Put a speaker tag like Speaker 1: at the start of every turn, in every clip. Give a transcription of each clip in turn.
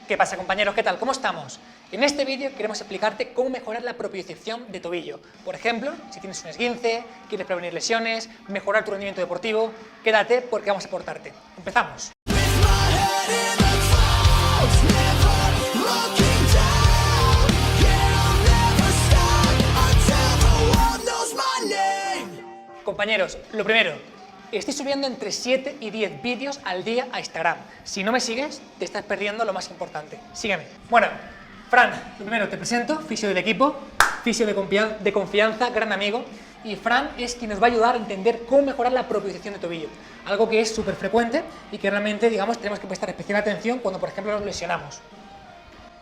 Speaker 1: ¿Qué pasa, compañeros? ¿Qué tal? ¿Cómo estamos? En este vídeo queremos explicarte cómo mejorar la propiocepción de tobillo. Por ejemplo, si tienes un esguince, quieres prevenir lesiones, mejorar tu rendimiento deportivo, quédate porque vamos a aportarte. ¡Empezamos! Compañeros, lo primero, estoy subiendo entre 7 y 10 vídeos al día a Instagram. Si no me sigues, te estás perdiendo lo más importante. Sígueme. Bueno, Fran, lo primero te presento, fisio del equipo, fisio de confianza, gran amigo. Y Fran es quien nos va a ayudar a entender cómo mejorar la propiocepción de tobillo. Algo que es súper frecuente y que realmente, digamos, tenemos que prestar especial atención cuando, por ejemplo, nos lesionamos.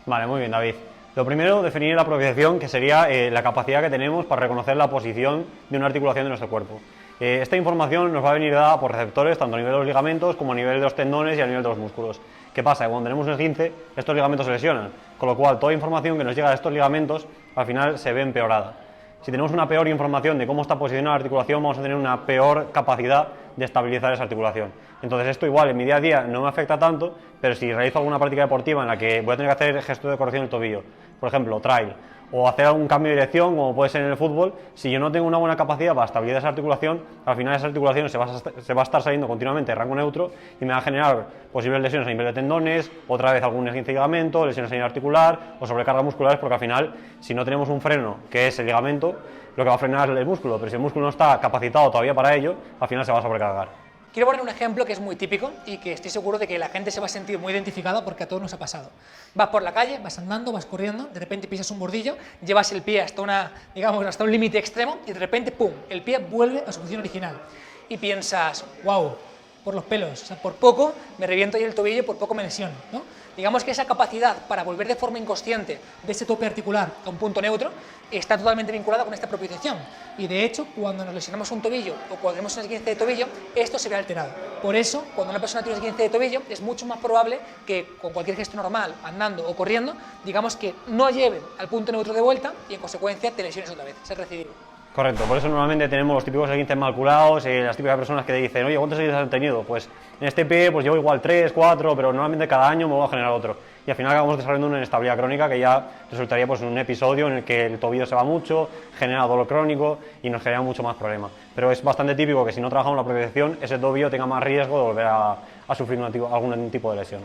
Speaker 2: Vale, muy bien, David. Lo primero, definir la propiocepción, que sería la capacidad que tenemos para reconocer la posición de una articulación de nuestro cuerpo. Esta información nos va a venir dada por receptores tanto a nivel de los ligamentos como a nivel de los tendones y a nivel de los músculos. ¿Qué pasa? Que cuando tenemos un esguince, estos ligamentos se lesionan, con lo cual toda información que nos llega de estos ligamentos al final se ve empeorada. Si tenemos una peor información de cómo está posicionada la articulación, vamos a tener una peor capacidad de estabilizar esa articulación. Entonces esto igual en mi día a día no me afecta tanto, pero si realizo alguna práctica deportiva en la que voy a tener que hacer gesto de corrección del tobillo, por ejemplo, trail, o hacer algún cambio de dirección, como puede ser en el fútbol, si yo no tengo una buena capacidad para estabilizar esa articulación, al final esa articulación se va a estar saliendo continuamente de rango neutro y me va a generar posibles lesiones a nivel de tendones, otra vez algún esguince de ligamento, lesiones a nivel articular o sobrecargas musculares, porque al final, si no tenemos un freno, que es el ligamento, lo que va a frenar es el músculo, pero si el músculo no está capacitado todavía para ello, al final se va a sobrecargar.
Speaker 1: Quiero poner un ejemplo que es muy típico y que estoy seguro de que la gente se va a sentir muy identificada porque a todos nos ha pasado. Vas por la calle, vas andando, vas corriendo, de repente pisas un bordillo, llevas el pie hasta hasta un límite extremo y de repente, ¡pum!, el pie vuelve a su posición original. Y piensas, wow, por los pelos, o sea, por poco me reviento ahí el tobillo, por poco me lesiono, ¿no? Digamos que esa capacidad para volver de forma inconsciente de ese tope articular a un punto neutro está totalmente vinculada con esta propiocepción. Y de hecho, cuando nos lesionamos un tobillo o cuando tenemos un esguince de tobillo, esto se ve alterado. Por eso, cuando una persona tiene un esguince de tobillo, es mucho más probable que con cualquier gesto normal, andando o corriendo, digamos que no lleven al punto neutro de vuelta y en consecuencia te lesiones otra vez, ser recidivo.
Speaker 2: Correcto, por eso normalmente tenemos los típicos esguinces mal curados, las típicas personas que te dicen, oye, ¿cuántos esguinces has tenido? Pues en este pie pues llevo igual 3, 4, pero normalmente cada año me voy a generar otro. Y al final acabamos desarrollando una inestabilidad crónica que ya resultaría pues, en un episodio en el que el tobillo se va mucho, genera dolor crónico y nos genera mucho más problema. Pero es bastante típico que si no trabajamos la propiocepción, ese tobillo tenga más riesgo de volver a sufrir algún tipo de lesión.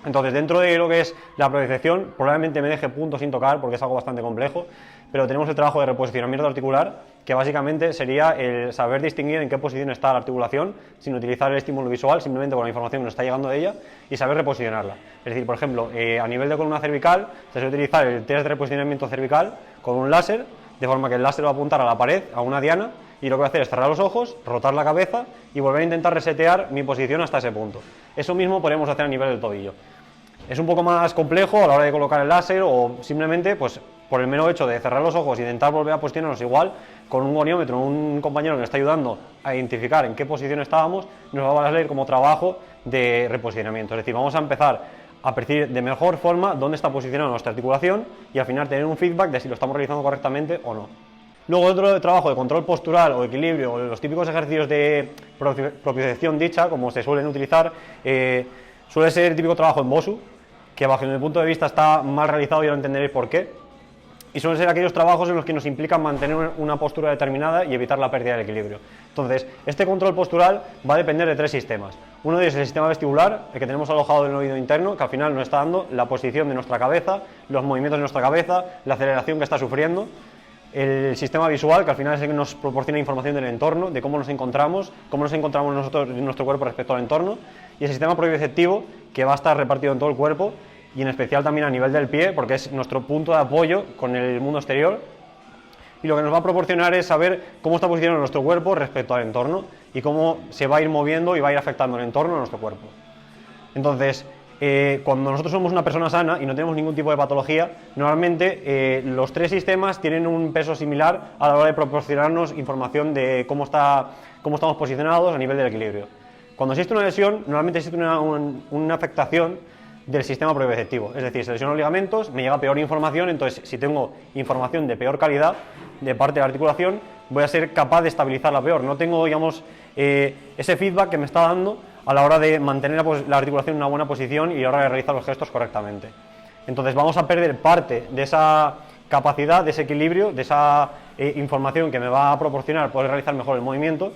Speaker 2: Entonces, dentro de lo que es la propiocepción, probablemente me deje puntos sin tocar porque es algo bastante complejo, pero tenemos el trabajo de reposicionamiento articular, que básicamente sería el saber distinguir en qué posición está la articulación sin utilizar el estímulo visual, simplemente con la información que nos está llegando de ella, y saber reposicionarla. Es decir, por ejemplo, a nivel de columna cervical, se suele utilizar el test de reposicionamiento cervical con un láser, de forma que el láser va a apuntar a la pared, a una diana, y lo que voy a hacer es cerrar los ojos, rotar la cabeza y volver a intentar resetear mi posición hasta ese punto. Eso mismo podemos hacer a nivel del tobillo. Es un poco más complejo a la hora de colocar el láser o simplemente pues, por el mero hecho de cerrar los ojos e intentar volver a posicionarnos igual, con un goniómetro, un compañero que nos está ayudando a identificar en qué posición estábamos, nos va a valer como trabajo de reposicionamiento. Es decir, vamos a empezar a percibir de mejor forma dónde está posicionada nuestra articulación y al final tener un feedback de si lo estamos realizando correctamente o no. Luego otro trabajo de control postural o equilibrio o los típicos ejercicios de propiocepción dicha, como se suelen utilizar, suele ser el típico trabajo en Bosu, que bajo mi punto de vista está mal realizado y ahora entenderéis por qué. Y suelen ser aquellos trabajos en los que nos implican mantener una postura determinada y evitar la pérdida del equilibrio. Entonces, este control postural va a depender de 3 sistemas. Uno de ellos es el sistema vestibular, el que tenemos alojado en el oído interno, que al final nos está dando la posición de nuestra cabeza, los movimientos de nuestra cabeza, la aceleración que está sufriendo. El sistema visual, que al final es el que nos proporciona información del entorno, de cómo nos encontramos nosotros en nuestro cuerpo respecto al entorno. Y el sistema propioceptivo, que va a estar repartido en todo el cuerpo, y en especial también a nivel del pie, porque es nuestro punto de apoyo con el mundo exterior, y lo que nos va a proporcionar es saber cómo está posicionado nuestro cuerpo respecto al entorno y cómo se va a ir moviendo y va a ir afectando el entorno a nuestro cuerpo. Entonces, cuando nosotros somos una persona sana y no tenemos ningún tipo de patología, normalmente los 3 sistemas tienen un peso similar a la hora de proporcionarnos información de cómo estamos posicionados a nivel del equilibrio. Cuando existe una lesión, normalmente existe una afectación del sistema propioceptivo, es decir, se lesionan los ligamentos, me llega peor información, entonces si tengo información de peor calidad de parte de la articulación, voy a ser capaz de estabilizarla peor, no tengo, digamos, ese feedback que me está dando a la hora de mantener la articulación en una buena posición y a la hora de realizar los gestos correctamente. Entonces vamos a perder parte de esa capacidad, de ese equilibrio, de esa información que me va a proporcionar poder realizar mejor el movimiento,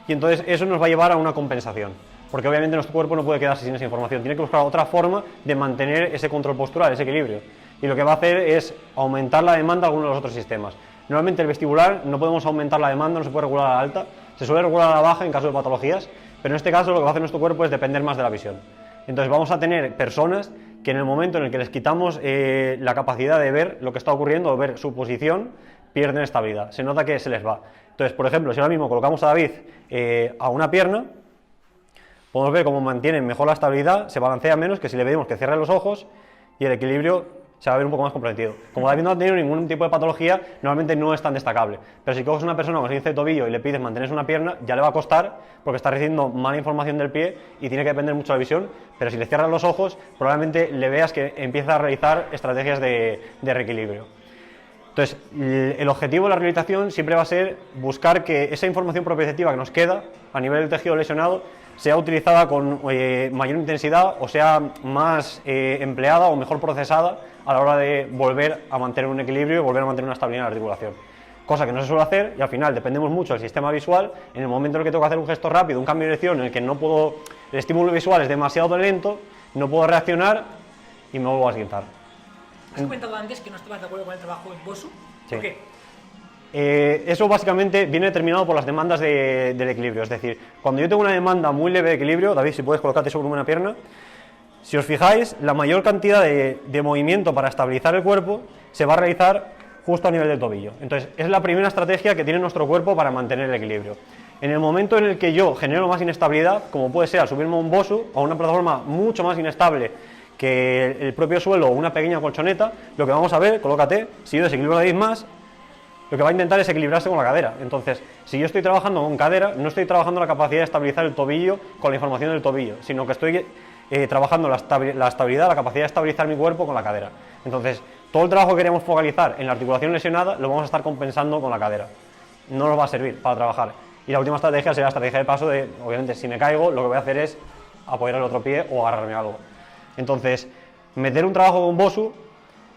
Speaker 2: y entonces eso nos va a llevar a una compensación, porque obviamente nuestro cuerpo no puede quedarse sin esa información, tiene que buscar otra forma de mantener ese control postural, ese equilibrio, y lo que va a hacer es aumentar la demanda de algunos de los otros sistemas. Normalmente el vestibular no podemos aumentar la demanda, no se puede regular a la alta, se suele regular a la baja en caso de patologías, pero en este caso lo que va a hacer nuestro cuerpo es depender más de la visión. Entonces vamos a tener personas que en el momento en el que les quitamos la capacidad de ver lo que está ocurriendo o ver su posición, pierden estabilidad, se nota que se les va. Entonces, por ejemplo, si ahora mismo colocamos a David a una pierna, podemos ver cómo mantiene mejor la estabilidad, se balancea menos que si le pedimos que cierre los ojos y el equilibrio se va a ver un poco más comprometido. Como David no ha tenido ningún tipo de patología, normalmente no es tan destacable. Pero si coges una persona con esguince de tobillo y le pides mantenerse una pierna, ya le va a costar porque está recibiendo mala información del pie y tiene que depender mucho de la visión. Pero si le cierras los ojos, probablemente le veas que empieza a realizar estrategias de reequilibrio. Entonces, el objetivo de la rehabilitación siempre va a ser buscar que esa información proprioceptiva que nos queda a nivel del tejido lesionado sea utilizada con mayor intensidad o sea más empleada o mejor procesada a la hora de volver a mantener un equilibrio y volver a mantener una estabilidad en la articulación. Cosa que no se suele hacer y al final dependemos mucho del sistema visual. En el momento en el que tengo que hacer un gesto rápido, un cambio de dirección en el que no puedo, el estímulo visual es demasiado lento, no puedo reaccionar y me vuelvo a esguinzar.
Speaker 1: Has comentado antes que no estabas de acuerdo con el trabajo en BOSU.
Speaker 2: Sí.
Speaker 1: ¿Por qué?
Speaker 2: Eso básicamente viene determinado por las demandas del equilibrio. Es decir, cuando yo tengo una demanda muy leve de equilibrio, David, si puedes colocarte sobre una pierna, si os fijáis, la mayor cantidad de movimiento para estabilizar el cuerpo se va a realizar justo a nivel del tobillo. Entonces, es la primera estrategia que tiene nuestro cuerpo para mantener el equilibrio. En el momento en el que yo genero más inestabilidad, como puede ser al subirme a un BOSU o a una plataforma mucho más inestable que el propio suelo o una pequeña colchoneta, lo que vamos a ver, colócate, si yo desequilibro a David más, lo que va a intentar es equilibrarse con la cadera. Entonces, si yo estoy trabajando con cadera, no estoy trabajando la capacidad de estabilizar el tobillo con la información del tobillo, sino que estoy trabajando la estabilidad, la capacidad de estabilizar mi cuerpo con la cadera. Entonces, todo el trabajo que queremos focalizar en la articulación lesionada lo vamos a estar compensando con la cadera. No nos va a servir para trabajar. Y la última estrategia será la estrategia de paso de, obviamente, si me caigo, lo que voy a hacer es apoyar el otro pie o agarrarme a algo. Entonces, meter un trabajo con BOSU,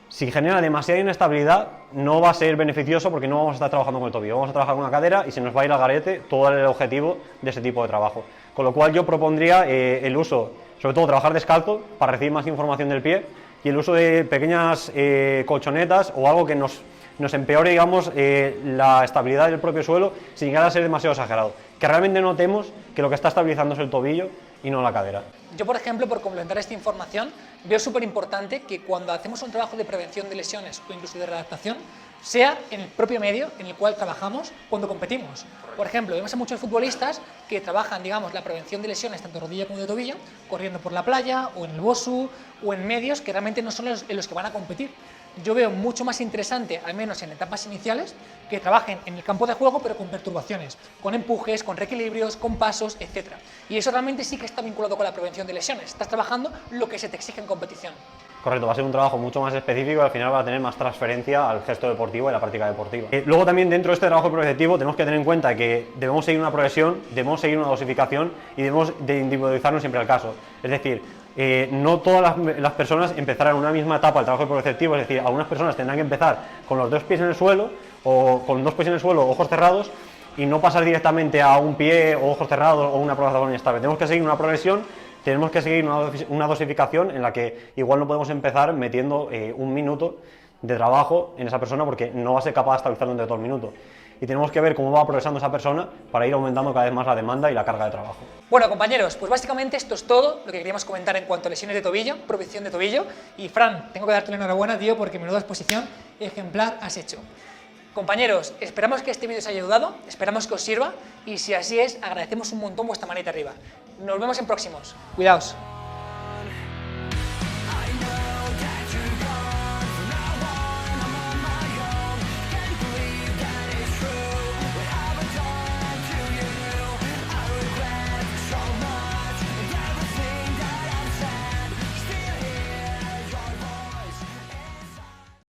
Speaker 2: si genera demasiada inestabilidad, no va a ser beneficioso porque no vamos a estar trabajando con el tobillo, vamos a trabajar con la cadera y se nos va a ir al garete todo el objetivo de ese tipo de trabajo. Con lo cual yo propondría el uso, sobre todo trabajar descalzo para recibir más información del pie y el uso de pequeñas colchonetas o algo que nos empeore, digamos, la estabilidad del propio suelo sin llegar a ser demasiado exagerado. Que realmente notemos que lo que está estabilizando es el tobillo y no la cadera.
Speaker 1: Yo, por ejemplo, por complementar esta información, veo súper importante que cuando hacemos un trabajo de prevención de lesiones o incluso de readaptación, sea en el propio medio en el cual trabajamos cuando competimos. Por ejemplo, vemos a muchos futbolistas que trabajan, digamos, la prevención de lesiones tanto de rodilla como de tobillo, corriendo por la playa o en el BOSU o en medios que realmente no son en los que van a competir. Yo veo mucho más interesante, al menos en etapas iniciales, que trabajen en el campo de juego pero con perturbaciones, con empujes, con reequilibrios, con pasos, etc. Y eso realmente sí que está vinculado con la prevención de lesiones. Estás trabajando lo que se te exige en competición.
Speaker 2: Correcto, va a ser un trabajo mucho más específico y al final va a tener más transferencia al gesto deportivo y a la práctica deportiva. Luego también dentro de este trabajo proyectivo tenemos que tener en cuenta que debemos seguir una progresión, debemos seguir una dosificación y debemos de individualizarnos siempre al caso. Es decir, no todas las personas empezarán en una misma etapa el trabajo proyectivo, es decir, algunas personas tendrán que empezar con los dos pies en el suelo o con dos pies en el suelo, ojos cerrados, y no pasar directamente a un pie o ojos cerrados o una plataforma inestable. Tenemos que seguir una progresión. Tenemos que seguir una dosificación en la que igual no podemos empezar metiendo un minuto de trabajo en esa persona porque no va a ser capaz de estabilizarlo durante todo el minuto. Y tenemos que ver cómo va progresando esa persona para ir aumentando cada vez más la demanda y la carga de trabajo.
Speaker 1: Bueno, compañeros, pues básicamente esto es todo lo que queríamos comentar en cuanto a lesiones de tobillo, prevención de tobillo. Y Fran, tengo que darte la enhorabuena, tío, porque menuda exposición ejemplar has hecho. Compañeros, esperamos que este vídeo os haya ayudado, esperamos que os sirva y si así es, agradecemos un montón vuestra manita arriba. Nos vemos en próximos. Cuidaos.